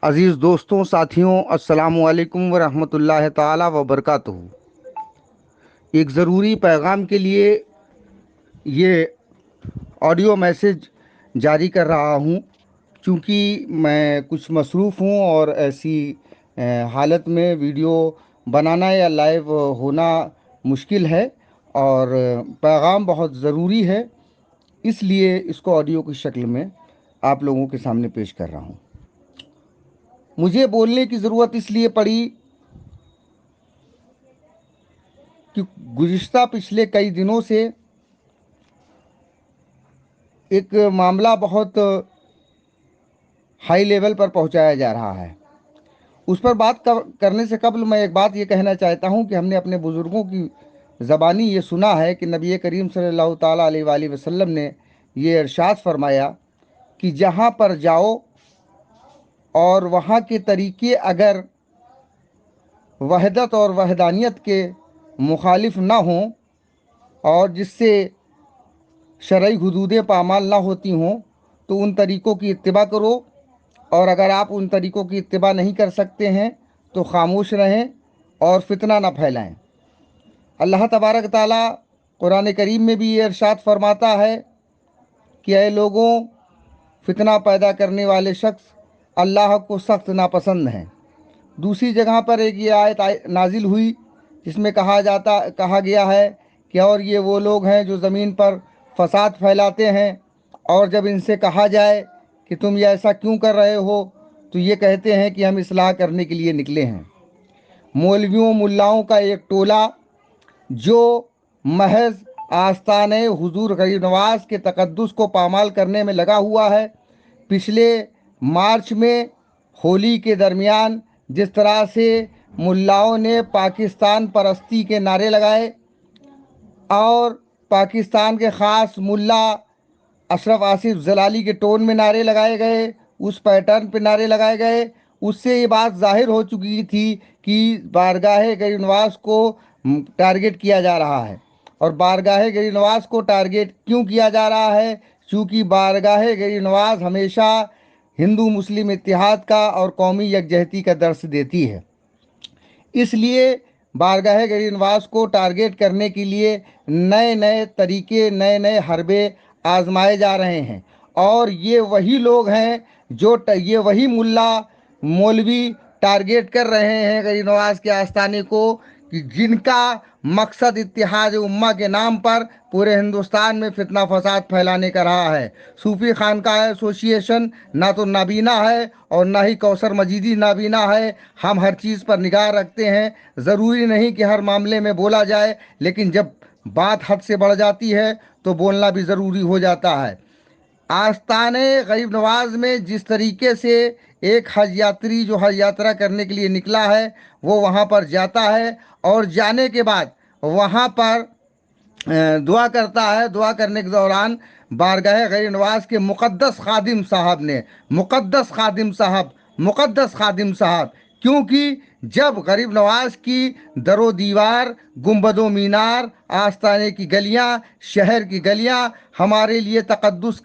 عزیز دوستوں، ساتھیوں، السلام علیکم ورحمۃ اللہ تعالی وبرکاتہ۔ ایک ضروری پیغام کے لیے یہ آڈیو میسج جاری کر رہا ہوں، چونکہ میں کچھ مصروف ہوں اور ایسی حالت میں ویڈیو بنانا یا لائیو ہونا مشکل ہے، اور پیغام بہت ضروری ہے، اس لیے اس کو آڈیو کی شکل میں آپ لوگوں کے سامنے پیش کر رہا ہوں۔ مجھے بولنے کی ضرورت اس لیے پڑی کہ گزشتہ پچھلے کئی دنوں سے ایک معاملہ بہت ہائی لیول پر پہنچایا جا رہا ہے۔ اس پر بات کرنے سے قبل میں ایک بات یہ کہنا چاہتا ہوں کہ ہم نے اپنے بزرگوں کی زبانی یہ سنا ہے کہ نبی کریم صلی اللہ تعالیٰ علیہ وآلہ وسلم نے یہ ارشاد فرمایا کہ جہاں پر جاؤ اور وہاں کے طریقے اگر وحدت اور وحدانیت کے مخالف نہ ہوں اور جس سے شرعی حدود پامال نہ ہوتی ہوں تو ان طریقوں کی اتباع کرو، اور اگر آپ ان طریقوں کی اتباع نہیں کر سکتے ہیں تو خاموش رہیں اور فتنہ نہ پھیلائیں۔ اللہ تبارک تعالیٰ قرآن کریم میں بھی یہ ارشاد فرماتا ہے کہ اے لوگوں، فتنہ پیدا کرنے والے شخص اللہ کو سخت ناپسند ہیں۔ دوسری جگہ پر ایک یہ آیت نازل ہوئی جس میں کہا گیا ہے کہ اور یہ وہ لوگ ہیں جو زمین پر فساد پھیلاتے ہیں، اور جب ان سے کہا جائے کہ تم یہ ایسا کیوں کر رہے ہو تو یہ کہتے ہیں کہ ہم اصلاح کرنے کے لیے نکلے ہیں۔ مولویوں ملاؤں کا ایک ٹولہ جو محض آستانِ حضور غریب نواز کے تقدس کو پامال کرنے میں لگا ہوا ہے۔ پچھلے مارچ میں ہولی کے درمیان جس طرح سے ملاؤں نے پاکستان پرستی کے نعرے لگائے اور پاکستان کے خاص ملا اشرف آصف زلالی کے ٹون میں نعرے لگائے گئے، اس پیٹرن پہ نعرے لگائے گئے، اس سے یہ بات ظاہر ہو چکی تھی کہ بارگاہ غریب نواز کو ٹارگٹ کیا جا رہا ہے۔ اور بارگاہ غریب نواز کو ٹارگٹ کیوں کیا جا رہا ہے؟ چونکہ بارگاہ غریب نواز ہمیشہ ہندو مسلم اتحاد کا اور قومی یکجہتی کا درس دیتی ہے، اس لیے بارگاہ غریب نواز کو ٹارگٹ کرنے کے لیے نئے نئے طریقے، نئے نئے حربے آزمائے جا رہے ہیں۔ اور یہ وہی لوگ ہیں یہ وہی مولوی ٹارگٹ کر رہے ہیں غریب نواز کے آستانے کو، جن کا مقصد اتحاد امہ کے نام پر پورے ہندوستان میں فتنہ فساد پھیلانے کا رہا ہے۔ صوفی خانقاہ ایسوسی ایشن نہ تو نابینا ہے اور نہ ہی کوثر مجیدی نابینا ہے۔ ہم ہر چیز پر نگاہ رکھتے ہیں، ضروری نہیں کہ ہر معاملے میں بولا جائے، لیکن جب بات حد سے بڑھ جاتی ہے تو بولنا بھی ضروری ہو جاتا ہے۔ آستانے غریب نواز میں جس طریقے سے ایک حج یاتری جو حج یاترا کرنے کے لیے نکلا ہے وہ وہاں پر جاتا ہے اور جانے کے بعد وہاں پر دعا کرتا ہے، دعا کرنے کے دوران بارگاہ غریب نواز کے مقدس خادم صاحب کیونکہ جب غریب نواز کی در و دیوار، گنبد و مینار، آستانے کی گلیاں، شہر کی گلیاں ہمارے لیے تقدس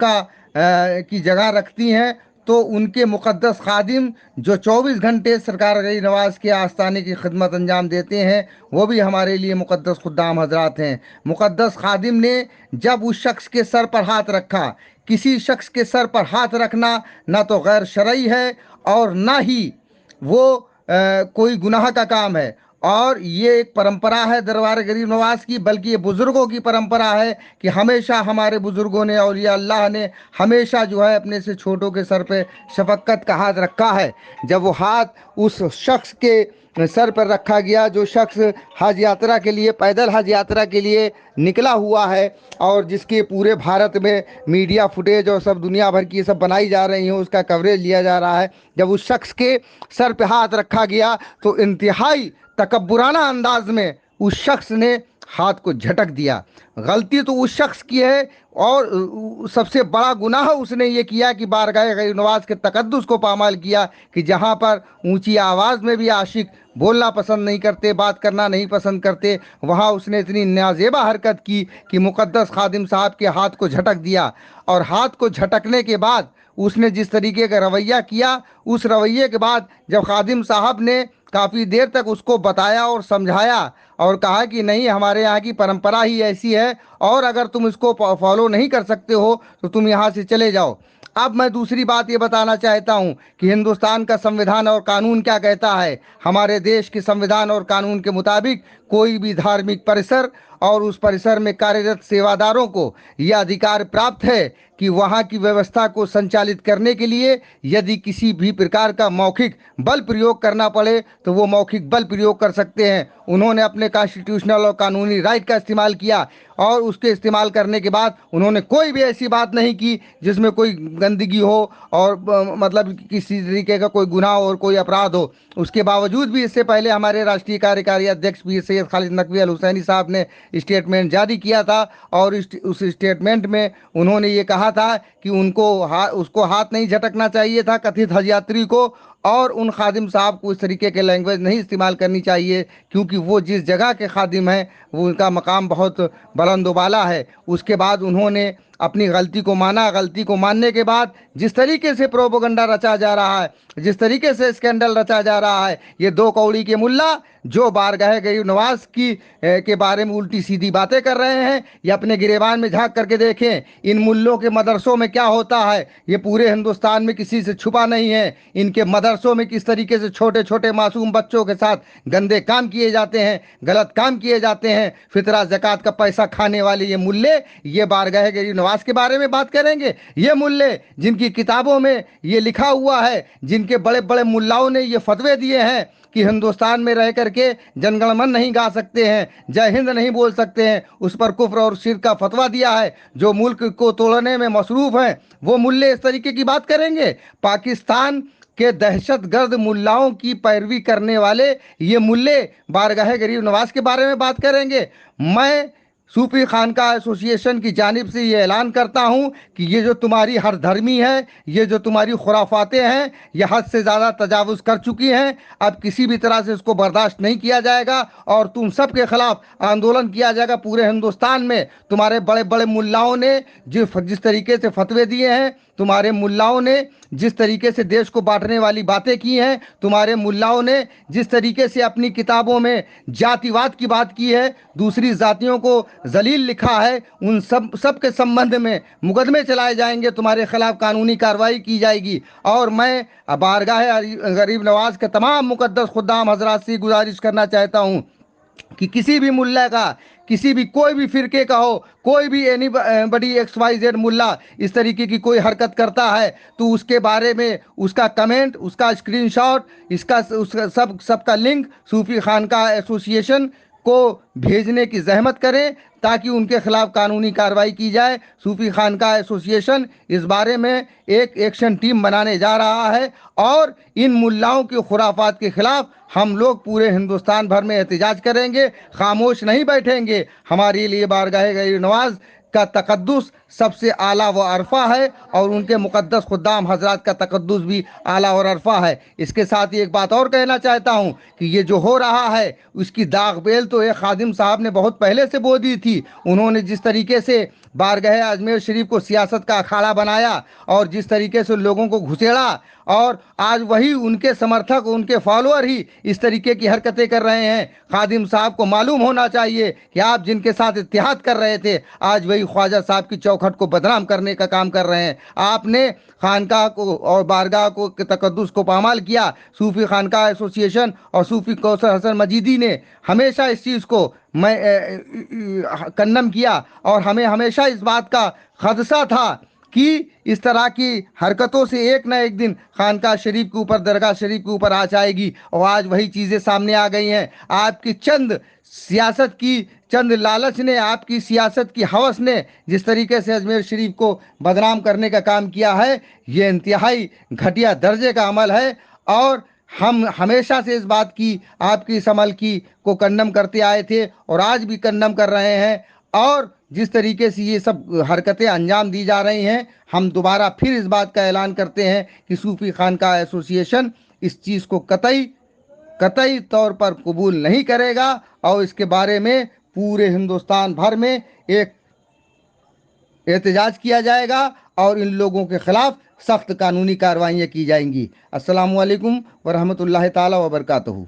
کی جگہ رکھتی ہیں تو ان کے مقدس خادم جو 24 گھنٹے سرکار غریب نواز کے آستانے کی خدمت انجام دیتے ہیں وہ بھی ہمارے لیے مقدس خدام حضرات ہیں۔ مقدس خادم نے جب اس شخص کے سر پر ہاتھ رکھا، کسی شخص کے سر پر ہاتھ رکھنا نہ تو غیر شرعی ہے اور نہ ہی وہ کوئی گناہ کا کام ہے، اور یہ ایک پرمپرا ہے دربار غریب نواز کی، بلکہ یہ بزرگوں کی پرمپرا ہے کہ ہمیشہ ہمارے بزرگوں نے، اولیاء اللہ نے ہمیشہ جو ہے اپنے سے چھوٹوں کے سر پہ شفقت کا ہاتھ رکھا ہے۔ جب وہ ہاتھ اس شخص کے سر پر رکھا گیا جو شخص حج یاترا کے لیے، پیدل حج یاترا کے لیے نکلا ہوا ہے اور جس کے پورے بھارت میں میڈیا فوٹیج اور سب دنیا بھر کی سب بنائی جا رہی ہیں، اس کا کوریج لیا جا رہا ہے، جب اس شخص کے سر پہ ہاتھ رکھا گیا تو انتہائی تکبرانہ انداز میں اس شخص نے ہاتھ کو جھٹک دیا۔ غلطی تو اس شخص کی ہے، اور سب سے بڑا گناہ اس نے یہ کیا کہ بارگاہ غریب نواز کے تقدس کو پامال کیا، کہ جہاں پر اونچی آواز میں بھی عاشق بولنا پسند نہیں کرتے، بات کرنا نہیں پسند کرتے، وہاں اس نے اتنی نازیبا حرکت کی کہ مقدس خادم صاحب کے ہاتھ کو جھٹک دیا، اور ہاتھ کو جھٹکنے کے بعد उसने जिस तरीके का रवैया किया, उस रवैये के बाद जब खादिम साहब ने काफ़ी देर तक उसको बताया और समझाया और कहा कि नहीं, हमारे यहाँ की परंपरा ही ऐसी है और अगर तुम इसको फॉलो नहीं कर सकते हो तो तुम यहाँ से चले जाओ। अब मैं दूसरी बात ये बताना चाहता हूँ कि हिंदुस्तान का संविधान और कानून क्या कहता है। हमारे देश के संविधान और कानून के मुताबिक कोई भी धार्मिक परिसर और उस परिसर में कार्यरत सेवादारों को यह अधिकार प्राप्त है कि वहाँ की व्यवस्था को संचालित करने के लिए यदि किसी भी प्रकार का मौखिक बल प्रयोग करना पड़े तो वो मौखिक बल प्रयोग कर सकते हैं। उन्होंने अपने कॉन्स्टिट्यूशनल और कानूनी राइट का इस्तेमाल किया और उसके इस्तेमाल करने के बाद उन्होंने कोई भी ऐसी बात नहीं की जिसमें कोई गंदगी हो और मतलब किसी तरीके का कोई गुनाह और कोई अपराध हो। उसके बावजूद भी इससे पहले हमारे राष्ट्रीय कार्यकारी अध्यक्ष पीर सैयद खालिद नकवी अल हुसैनी साहब ने स्टेटमेंट जारी किया था और उस स्टेटमेंट में उन्होंने ये कहा था कि उसको हाथ नहीं झटकना चाहिए था कथित हज यात्री को और उन खादिम साहब को इस तरीके के लैंग्वेज नहीं इस्तेमाल करनी चाहिए क्योंकि वो जिस जगह के खादिम हैं वो उनका मकाम बहुत बुलंद वाला है। उसके बाद उन्होंने अपनी गलती को माना। गलती को मानने के बाद जिस तरीके से प्रोपोगंडा रचा जा रहा है, जिस तरीके से स्कैंडल रचा जा रहा है, ये दो कौड़ी के मुल्ला जो बारगाह गरीब नवाज के बारे में उल्टी सीधी बातें कर रहे हैं, ये अपने गिरेबान में झांक करके देखें इन मुल्लों के मदरसों में क्या होता है। ये पूरे हिंदुस्तान में किसी से छुपा नहीं है। इनके मदरसों में किस तरीके से छोटे छोटे मासूम बच्चों के साथ गंदे काम किए जाते हैं, गलत काम किए जाते हैं। फितरा ज़कात का पैसा खाने वाले ये मुल्ले ये बारगाह गरीब नवाज के बारे में बात करेंगे। ये मुल्ले जिनकी किताबों में ये लिखा हुआ है, जिनके बड़े बड़े मुल्लाओं ने ये फतवे दिए हैं कि हिंदुस्तान में रह करके जनगणमन नहीं गा सकते हैं, जय हिंद नहीं बोल सकते हैं, उस पर कुफ्र और शिर्क का फतवा दिया है, जो मुल्क को तोड़ने में मसरूफ हैं, वो मुल्ले इस तरीके की बात करेंगे। पाकिस्तान के दहशतगर्द मुल्लाओं की पैरवी करने वाले ये मुल्ले बारगाह गरीब नवाज के बारे में बात करेंगे। मैं सूफी खानका एसोसिएशन की जानिब से ये ऐलान करता हूँ कि ये जो तुम्हारी हर धर्मी है, ये जो तुम्हारी खुराफातें हैं, ये हद से ज़्यादा तजावुज़ कर चुकी हैं। अब किसी भी तरह से इसको बर्दाश्त नहीं किया जाएगा और तुम सब के खिलाफ आंदोलन किया जाएगा पूरे हिंदुस्तान में। तुम्हारे बड़े बड़े मुल्लाओं ने जिस तरीके से फतवे दिए हैं, तुम्हारे मुल्लाओं ने जिस तरीके से देश को बांटने वाली बातें की हैं, तुम्हारे मुल्लाओं ने जिस तरीके से अपनी किताबों में जातिवाद की बात की है, दूसरी जातियों को जलील लिखा है, उन सब के संबंध में मुकदमे चलाए जाएंगे, तुम्हारे खिलाफ कानूनी कार्रवाई की जाएगी। और मैं बारगाह गरीब नवाज के तमाम मुकद्दस खुद्दाम हजरात से गुजारिश करना चाहता हूँ कि किसी भी मुल्ला का, किसी भी कोई भी फिरके का हो, कोई भी एनी बड़ी XYZ मुल्ला इस तरीके की कोई हरकत करता है तो उसके बारे में उसका कमेंट, उसका स्क्रीनशॉट, उसका सबका लिंक सूफी खानका एसोसिएशन को भेजने की जहमत करें ताकि उनके खिलाफ कानूनी कार्रवाई की जाए। सूफी खानका एसोसिएशन इस बारे में एक एक्शन टीम बनाने जा रहा है और इन मुल्लाओं के खुराफात के खिलाफ हम लोग पूरे हिंदुस्तान भर में एहतजाज करेंगे, खामोश नहीं बैठेंगे। हमारे लिए बारगाह गरीब नवाज का तकद्दुस सबसे आला व अरफा है और उनके मुकद्दस खुद्दाम हजरात का तकद्दुस भी आला और अरफा है। इसके साथ ही एक बात और कहना चाहता हूँ कि ये जो हो रहा है उसकी दाग बेल तो एक खादिम साहब ने बहुत पहले से बो दी थी। उन्होंने जिस तरीके से बारगाह अजमेर शरीफ को सियासत का अखाड़ा बनाया और जिस तरीके से लोगों को घुसेड़ा और आज वही उनके समर्थक, उनके फॉलोअर ही इस तरीके की हरकतें कर रहे हैं। खादिम साहब को मालूम होना चाहिए कि आप जिनके साथ इत्तेहाद कर रहे थे आज वही ख्वाजा साहब की चौखट को बदनाम करने का काम कर रहे हैं। आपने खानकाह को और बारगाह को के तकद्दुस को पामाल किया। सूफी खानकाह एसोसिएशन और सूफी कौसर हसन मजीदी ने हमेशा इस चीज़ को कन्नम किया और हमें हमेशा इस बात का खदशा था कि इस तरह की हरकतों से एक ना एक दिन खानकाह शरीफ के ऊपर, दरगाह शरीफ के ऊपर आँच आएगी और आज वही चीज़ें सामने आ गई हैं। आपकी चंद सियासत की, चंद लालच ने, आपकी सियासत की हवस ने जिस तरीके से अजमेर शरीफ को बदनाम करने का काम किया है, ये इंतहाई घटिया दर्जे का अमल है और हम हमेशा से इस बात की, आपकी इस अमल की को कंडम करते आए थे और आज भी कंडम कर रहे हैं। और जिस तरीके से ये सब हरकतें अंजाम दी जा रही हैं, हम दोबारा फिर इस बात का ऐलान करते हैं कि सूफी खानकाह एसोसिएशन इस चीज़ को कतई तौर पर कबूल नहीं करेगा और इसके बारे में पूरे हिंदुस्तान भर में एक एहतजाज किया जाएगा और इन लोगों के खिलाफ سخت قانونی کارروائیاں کی جائیں گی۔ السلام علیکم ورحمۃ اللہ تعالی وبرکاتہ۔